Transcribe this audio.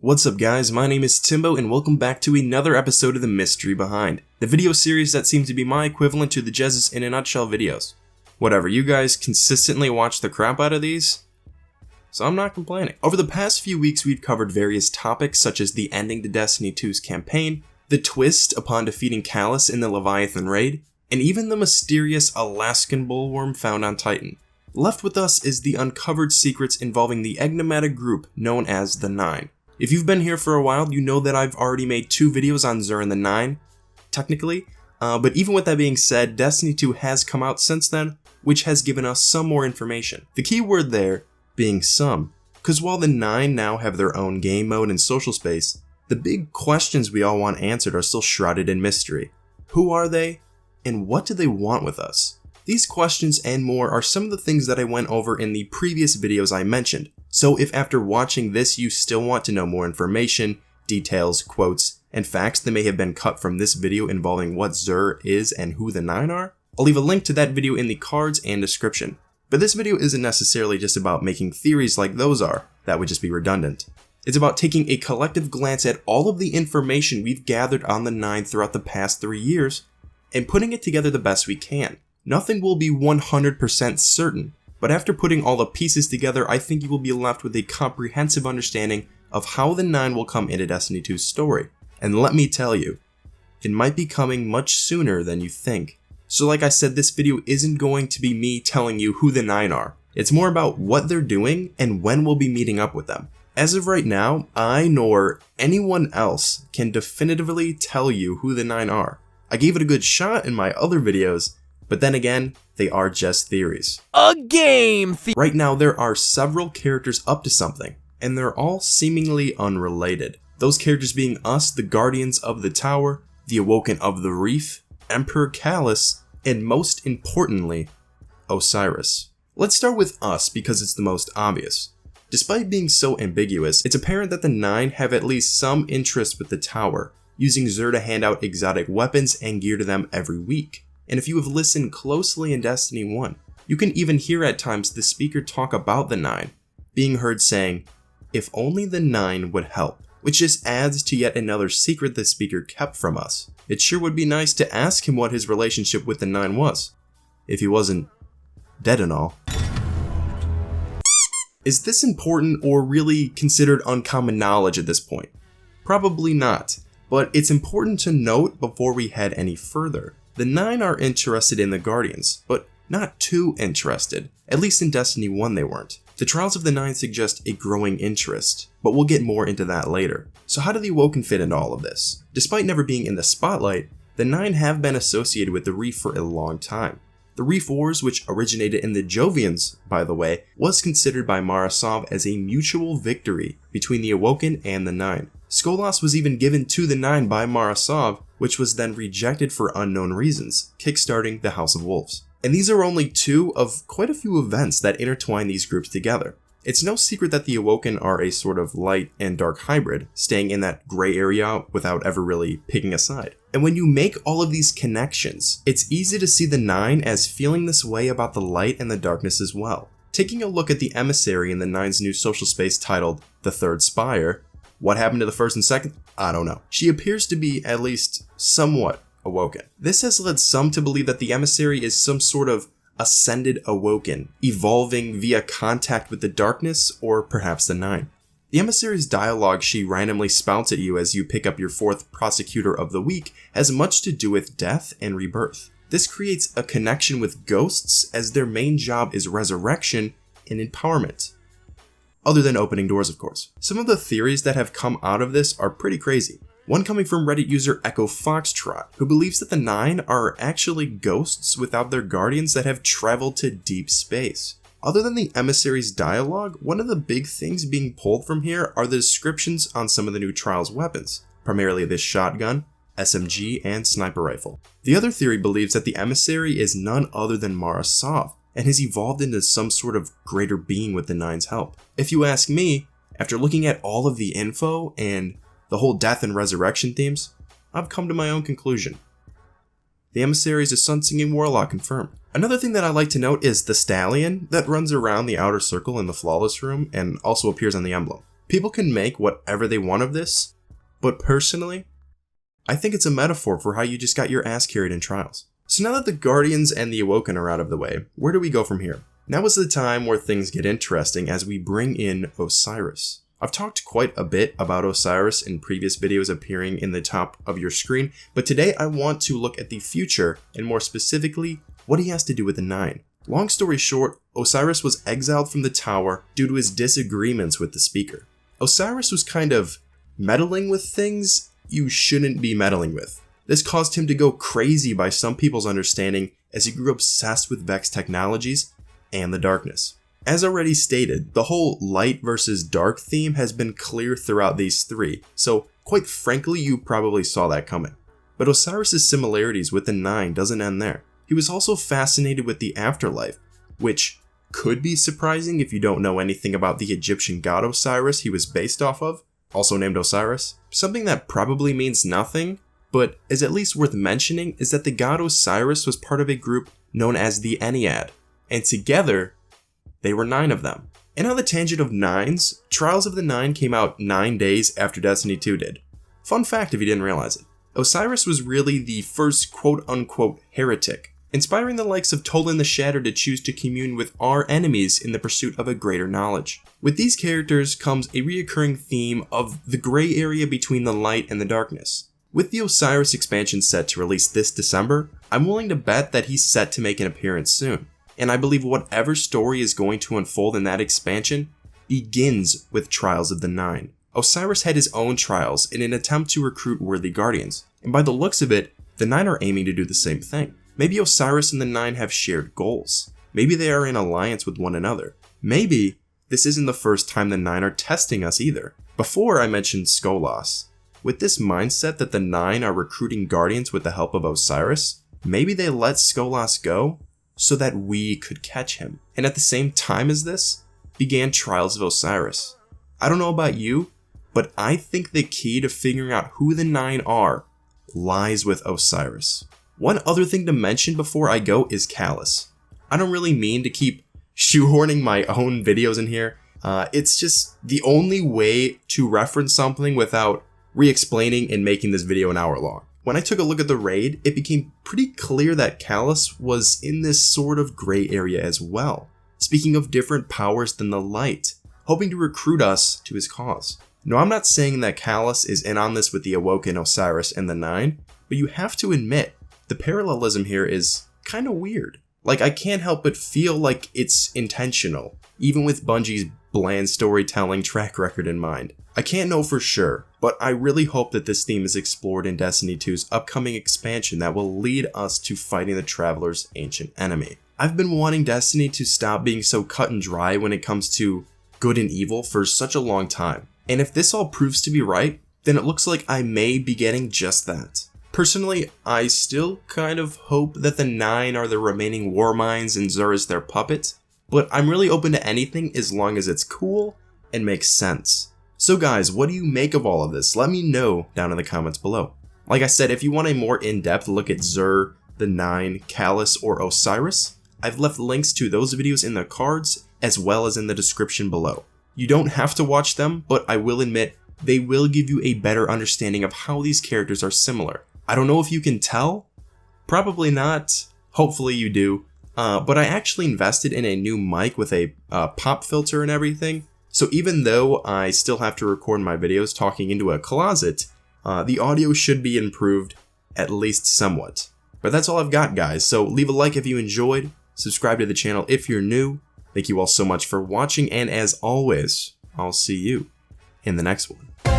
What's up guys, my name is Timbo and welcome back to another episode of The Mystery Behind, the video series that seems to be my equivalent to the Jesus in a Nutshell videos. Whatever, you guys consistently watch the crap out of these, so I'm not complaining. Over the past few weeks we've covered various topics such as the ending to Destiny 2's campaign, the twist upon defeating Callus in the Leviathan raid, and even the mysterious Alaskan bullworm found on Titan. Left with us is the uncovered secrets involving the enigmatic group known as the Nine. If you've been here for a while, you know that I've already made 2 videos on Xur and the Nine, technically, but even with that being said, Destiny 2 has come out since then, which has given us some more information. The key word there being some, because while the Nine now have their own game mode and social space, the big questions we all want answered are still shrouded in mystery. Who are they, and what do they want with us? These questions and more are some of the things that I went over in the previous videos I mentioned. So if after watching this you still want to know more information, details, quotes, and facts that may have been cut from this video involving what Xur is and who the Nine are, I'll leave a link to that video in the cards and description. But this video isn't necessarily just about making theories like those are, that would just be redundant. It's about taking a collective glance at all of the information we've gathered on the Nine throughout the past 3 years, and putting it together the best we can. Nothing will be 100% certain, but after putting all the pieces together, I think you will be left with a comprehensive understanding of how the Nine will come into Destiny 2's story. And let me tell you, it might be coming much sooner than you think. So like I said, this video isn't going to be me telling you who the Nine are. It's more about what they're doing and when we'll be meeting up with them. As of right now, I nor anyone else can definitively tell you who the Nine are. I gave it a good shot in my other videos, but then again, they are just theories. Right now, there are several characters up to something, and they're all seemingly unrelated. Those characters being us, the Guardians of the Tower, the Awoken of the Reef, Emperor Callus, and most importantly, Osiris. Let's start with us because it's the most obvious. Despite being so ambiguous, it's apparent that the Nine have at least some interest with the Tower, using Xur to hand out exotic weapons and gear to them every week. And if you have listened closely in Destiny 1, you can even hear at times the speaker talk about the Nine, being heard saying, "If only the Nine would help," which just adds to yet another secret the speaker kept from us. It sure would be nice to ask him what his relationship with the Nine was, if he wasn't dead and all. Is this important or really considered uncommon knowledge at this point? Probably not, but it's important to note before we head any further. The Nine are interested in the Guardians, but not too interested. At least in Destiny 1 they weren't. The Trials of the Nine suggest a growing interest, but we'll get more into that later. So how do the Awoken fit into all of this? Despite never being in the spotlight, the Nine have been associated with the Reef for a long time. The Reef Wars, which originated in the Jovians, by the way, was considered by Mara Sov as a mutual victory between the Awoken and the Nine. Skolas was even given to the Nine by Mara Sov, which was then rejected for unknown reasons, kickstarting the House of Wolves. And these are only 2 of quite a few events that intertwine these groups together. It's no secret that the Awoken are a sort of light and dark hybrid, staying in that gray area without ever really picking a side. And when you make all of these connections, it's easy to see the Nine as feeling this way about the light and the darkness as well. Taking a look at the Emissary in the Nine's new social space titled The Third Spire, what happened to the first and second? I don't know. She appears to be at least somewhat awoken. This has led some to believe that the Emissary is some sort of ascended Awoken, evolving via contact with the darkness or perhaps the Nine. The Emissary's dialogue she randomly spouts at you as you pick up your 4th Prosecutor of the Week has much to do with death and rebirth. This creates a connection with ghosts as their main job is resurrection and empowerment. Other than opening doors, of course. Some of the theories that have come out of this are pretty crazy. One coming from Reddit user Echo Foxtrot, who believes that the Nine are actually ghosts without their guardians that have traveled to deep space. Other than the Emissary's dialogue, one of the big things being pulled from here are the descriptions on some of the new Trials weapons, primarily this shotgun, SMG, and sniper rifle. The other theory believes that the Emissary is none other than Mara Sov, and has evolved into some sort of greater being with the Nine's help. If you ask me, after looking at all of the info and the whole death and resurrection themes, I've come to my own conclusion. The Emissary is a sun-singing warlock confirmed. Another thing that I like to note is the stallion that runs around the outer circle in the Flawless room and also appears on the emblem. People can make whatever they want of this, but personally, I think it's a metaphor for how you just got your ass carried in trials. So now that the Guardians and the Awoken are out of the way, where do we go from here? Now is the time where things get interesting as we bring in Osiris. I've talked quite a bit about Osiris in previous videos appearing in the top of your screen, but today I want to look at the future and more specifically, what he has to do with the Nine. Long story short, Osiris was exiled from the tower due to his disagreements with the speaker. Osiris was kind of meddling with things you shouldn't be meddling with. This caused him to go crazy by some people's understanding as he grew obsessed with Vex technologies and the darkness. As already stated, the whole light versus dark theme has been clear throughout these three, so quite frankly you probably saw that coming. But Osiris' similarities with the Nine doesn't end there. He was also fascinated with the afterlife, which could be surprising if you don't know anything about the Egyptian god Osiris he was based off of, also named Osiris. Something that probably means nothing, but is at least worth mentioning is that the god Osiris was part of a group known as the Ennead, and together, they were 9 of them. And on the tangent of nines, Trials of the Nine came out 9 days after Destiny 2 did. Fun fact if you didn't realize it. Osiris was really the first quote-unquote heretic, inspiring the likes of Tolan the Shattered to choose to commune with our enemies in the pursuit of a greater knowledge. With these characters comes a reoccurring theme of the gray area between the light and the darkness. With the Osiris expansion set to release this December, I'm willing to bet that he's set to make an appearance soon. And I believe whatever story is going to unfold in that expansion begins with Trials of the Nine. Osiris had his own trials in an attempt to recruit worthy guardians, and by the looks of it, the Nine are aiming to do the same thing. Maybe Osiris and the Nine have shared goals. Maybe they are in alliance with one another. Maybe this isn't the first time the Nine are testing us either. Before I mentioned Skolas. With this mindset that the Nine are recruiting guardians with the help of Osiris, maybe they let Skolas go so that we could catch him. And at the same time as this, began Trials of Osiris. I don't know about you, but I think the key to figuring out who the Nine are lies with Osiris. One other thing to mention before I go is Callus. I don't really mean to keep shoehorning my own videos in here. It's just the only way to reference something without re-explaining and making this video an hour long. When I took a look at the raid, it became pretty clear that Callus was in this sort of gray area as well, speaking of different powers than the light, hoping to recruit us to his cause. No, I'm not saying that Callus is in on this with the Awoken, Osiris, and the Nine, but you have to admit, the parallelism here is kinda weird. Like, I can't help but feel like it's intentional, even with Bungie's bland storytelling track record in mind. I can't know for sure, but I really hope that this theme is explored in Destiny 2's upcoming expansion that will lead us to fighting the Traveler's ancient enemy. I've been wanting Destiny to stop being so cut and dry when it comes to good and evil for such a long time. And if this all proves to be right, then it looks like I may be getting just that. Personally, I still kind of hope that the Nine are the remaining war minds and Xur is their puppet, but I'm really open to anything as long as it's cool and makes sense. So guys, what do you make of all of this? Let me know down in the comments below. Like I said, if you want a more in-depth look at Xur, the Nine, Callus, or Osiris, I've left links to those videos in the cards as well as in the description below. You don't have to watch them, but I will admit they will give you a better understanding of how these characters are similar. I don't know if you can tell, probably not, hopefully you do, but I actually invested in a new mic with a pop filter and everything, so even though I still have to record my videos talking into a closet, the audio should be improved at least somewhat. But that's all I've got, guys, so leave a like if you enjoyed, subscribe to the channel if you're new, thank you all so much for watching, and as always, I'll see you in the next one.